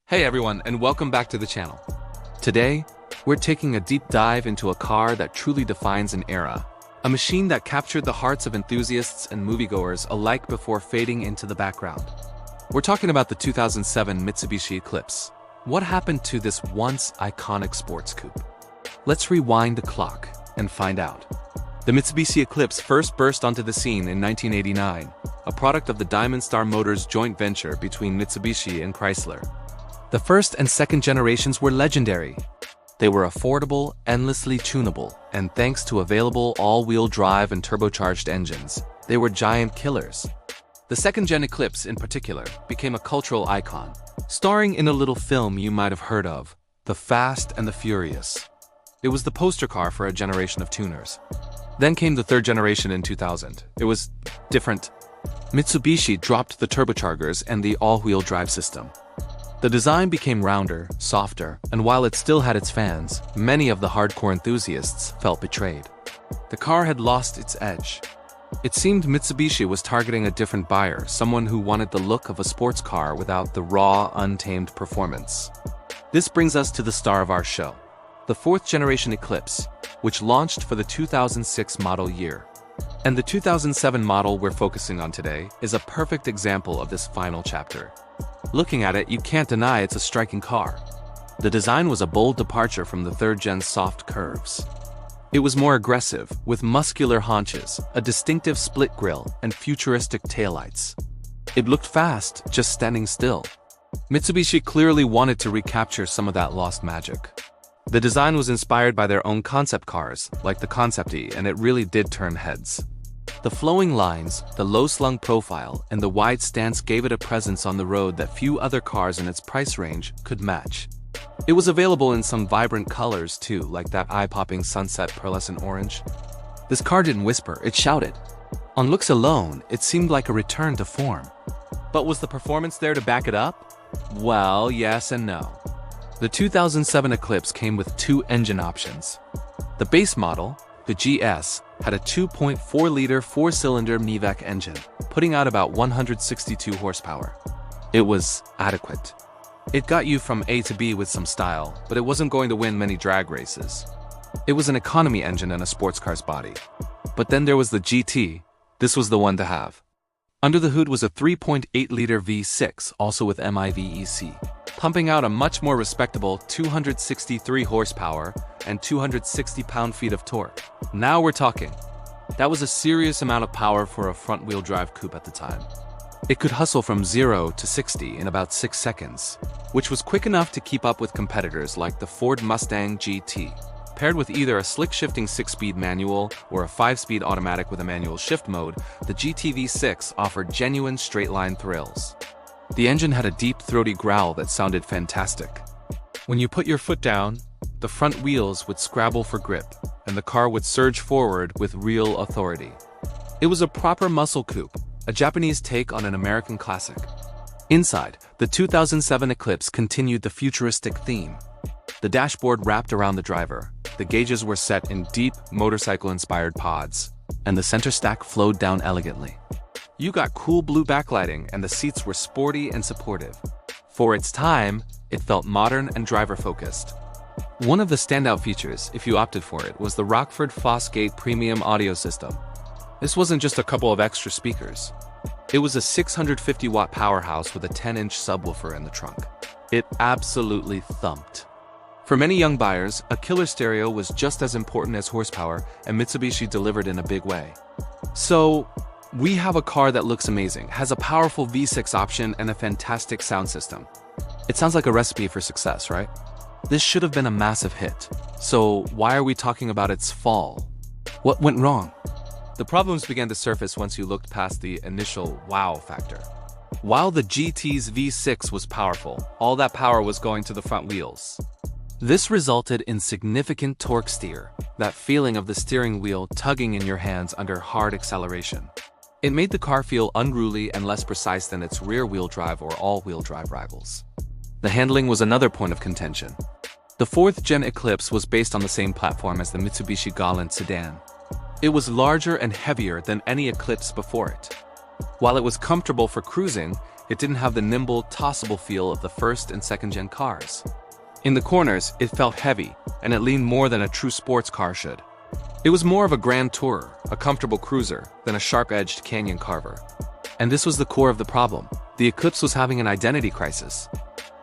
Hey everyone, and welcome back to the channel. Today, we're taking a deep dive into a car that truly defines an era. A machine that captured the hearts of enthusiasts and moviegoers alike before fading into the background. We're talking about the 2007 Mitsubishi Eclipse. What happened to this once iconic sports coupe? Let's rewind the clock and find out. The Mitsubishi Eclipse first burst onto the scene in 1989, a product of the Diamond Star Motors joint venture between Mitsubishi and Chrysler. The first and second generations were legendary. They were affordable, endlessly tunable, and thanks to available all-wheel drive and turbocharged engines, they were giant killers. The second-gen Eclipse, in particular, became a cultural icon, starring in a little film you might have heard of, The Fast and the Furious. It was the poster car for a generation of tuners. Then came the third generation in 2000. It was different. Mitsubishi dropped the turbochargers and the all-wheel drive system. The design became rounder, softer, and while it still had its fans, many of the hardcore enthusiasts felt betrayed. The car had lost its edge. It seemed Mitsubishi was targeting a different buyer, someone who wanted the look of a sports car without the raw, untamed performance. This brings us to the star of our show, the fourth generation Eclipse, which launched for the 2006 model year. And the 2007 model we're focusing on today is a perfect example of this final chapter. Looking at it, you can't deny it's a striking car. The design was a bold departure from the third-gen soft curves. It was more aggressive, with muscular haunches, a distinctive split grille, and futuristic taillights. It looked fast, just standing still. Mitsubishi clearly wanted to recapture some of that lost magic. The design was inspired by their own concept cars, like the Concept E, and it really did turn heads. The flowing lines, the low-slung profile, and the wide stance gave it a presence on the road that few other cars in its price range could match. It was available in some vibrant colors too, like that eye-popping sunset pearlescent orange. This car didn't whisper, it shouted. On looks alone, it seemed like a return to form. But was the performance there to back it up? Well, yes and no. The 2007 Eclipse came with two engine options. The base model, the GS, had a 2.4-liter four-cylinder MIVEC engine, putting out about 162 horsepower. It was adequate. It got you from A to B with some style, but it wasn't going to win many drag races. It was an economy engine and a sports car's body. But then there was the GT. This was the one to have. Under the hood was a 3.8-liter V6, also with MIVEC, pumping out a much more respectable 263 horsepower and 260 pound-feet of torque. Now we're talking. That was a serious amount of power for a front-wheel drive coupe at the time. It could hustle from 0 to 60 in about 6 seconds, which was quick enough to keep up with competitors like the Ford Mustang GT. Paired with either a slick-shifting 6-speed manual or a 5-speed automatic with a manual shift mode, the GT V6 offered genuine straight-line thrills. The engine had a deep, throaty growl that sounded fantastic. When you put your foot down, the front wheels would scrabble for grip, and the car would surge forward with real authority. It was a proper muscle coupe, a Japanese take on an American classic. Inside, the 2007 Eclipse continued the futuristic theme. The dashboard wrapped around the driver, the gauges were set in deep, motorcycle-inspired pods, and the center stack flowed down elegantly. You got cool blue backlighting, and the seats were sporty and supportive. For its time, it felt modern and driver-focused. One of the standout features, if you opted for it, was the Rockford Fosgate premium audio system. This wasn't just a couple of extra speakers. It was a 650-watt powerhouse with a 10-inch subwoofer in the trunk. It absolutely thumped. For many young buyers, a killer stereo was just as important as horsepower, and Mitsubishi delivered in a big way. So, we have a car that looks amazing, has a powerful V6 option, and a fantastic sound system. It sounds like a recipe for success, right? This should have been a massive hit. So why are we talking about its fall? What went wrong? The problems began to surface once you looked past the initial wow factor. While the GT's V6 was powerful, all that power was going to the front wheels. This resulted in significant torque steer, that feeling of the steering wheel tugging in your hands under hard acceleration. It made the car feel unruly and less precise than its rear-wheel drive or all-wheel drive rivals. The handling was another point of contention. The fourth-gen Eclipse was based on the same platform as the Mitsubishi Galant sedan. It was larger and heavier than any Eclipse before it. While it was comfortable for cruising, it didn't have the nimble, tossable feel of the first and second-gen cars. In the corners, it felt heavy, and it leaned more than a true sports car should. It was more of a grand tourer, a comfortable cruiser, than a sharp-edged canyon carver. And this was the core of the problem. The Eclipse was having an identity crisis.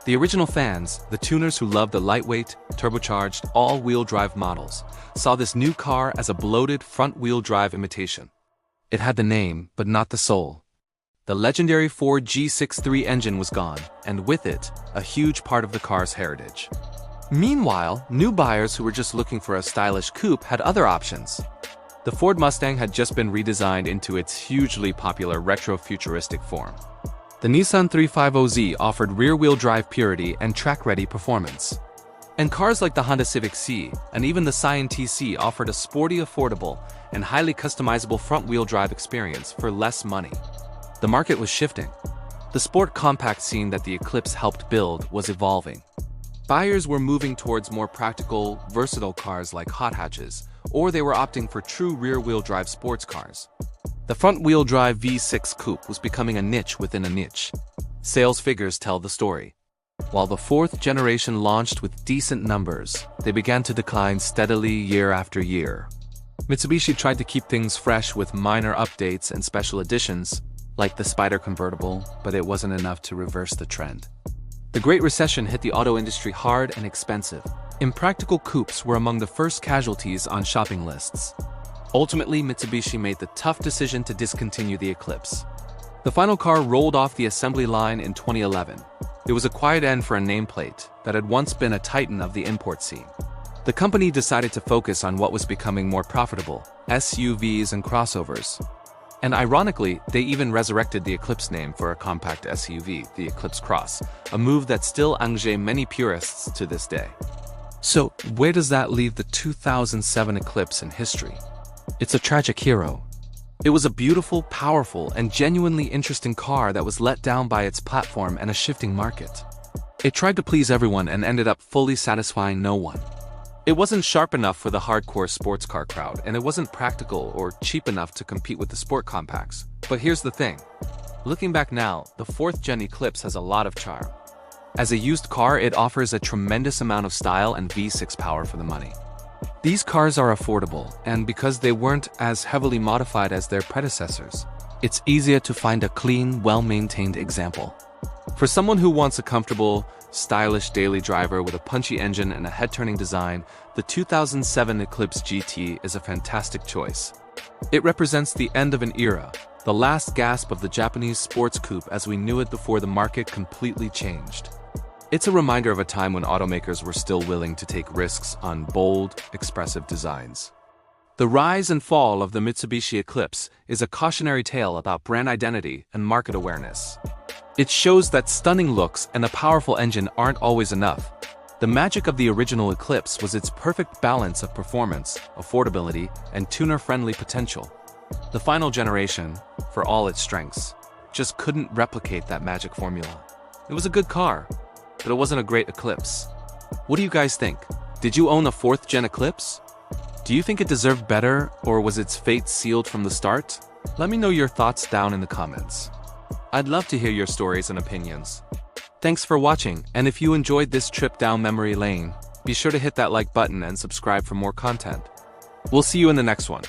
The original fans, the tuners who loved the lightweight, turbocharged, all-wheel drive models, saw this new car as a bloated front-wheel drive imitation. It had the name, but not the soul. The legendary Ford G63 engine was gone, and with it, a huge part of the car's heritage. Meanwhile, new buyers who were just looking for a stylish coupe had other options. The Ford Mustang had just been redesigned into its hugely popular retro-futuristic form. The Nissan 350Z offered rear-wheel drive purity and track-ready performance. And cars like the Honda Civic C and even the Scion TC offered a sporty, affordable, and highly customizable front-wheel drive experience for less money. The market was shifting. The sport compact scene that the Eclipse helped build was evolving. Buyers were moving towards more practical, versatile cars like hot hatches, or they were opting for true rear-wheel drive sports cars. The front-wheel drive V6 coupe was becoming a niche within a niche. Sales figures tell the story. While the fourth generation launched with decent numbers, they began to decline steadily year after year. Mitsubishi tried to keep things fresh with minor updates and special editions, like the Spider convertible, but it wasn't enough to reverse the trend. The Great Recession hit the auto industry hard and expensive. Impractical coupes were among the first casualties on shopping lists. Ultimately, Mitsubishi made the tough decision to discontinue the Eclipse. The final car rolled off the assembly line in 2011. It was a quiet end for a nameplate that had once been a titan of the import scene. The company decided to focus on what was becoming more profitable, SUVs and crossovers. And ironically, they even resurrected the Eclipse name for a compact SUV, the Eclipse Cross, a move that still engages many purists to this day. So, where does that leave the 2007 Eclipse in history? It's a tragic hero. It was a beautiful, powerful, and genuinely interesting car that was let down by its platform and a shifting market. It tried to please everyone and ended up fully satisfying no one. It wasn't sharp enough for the hardcore sports car crowd, and it wasn't practical or cheap enough to compete with the sport compacts. But here's the thing. Looking back now, the 4th Gen Eclipse has a lot of charm. As a used car, it offers a tremendous amount of style and V6 power for the money. These cars are affordable, and because they weren't as heavily modified as their predecessors, it's easier to find a clean, well-maintained example. For someone who wants a comfortable, stylish daily driver with a punchy engine and a head-turning design, the 2007 Eclipse GT is a fantastic choice. It represents the end of an era, the last gasp of the Japanese sports coupe as we knew it before the market completely changed. It's a reminder of a time when automakers were still willing to take risks on bold, expressive designs. The rise and fall of the Mitsubishi Eclipse is a cautionary tale about brand identity and market awareness. It shows that stunning looks and a powerful engine aren't always enough. The magic of the original Eclipse was its perfect balance of performance, affordability, and tuner-friendly potential. The final generation, for all its strengths, just couldn't replicate that magic formula. It was a good car, but it wasn't a great Eclipse. What do you guys think? Did you own a 4th Gen Eclipse? Do you think it deserved better, or was its fate sealed from the start? Let me know your thoughts down in the comments. I'd love to hear your stories and opinions. Thanks for watching, and if you enjoyed this trip down memory lane, be sure to hit that like button and subscribe for more content. We'll see you in the next one.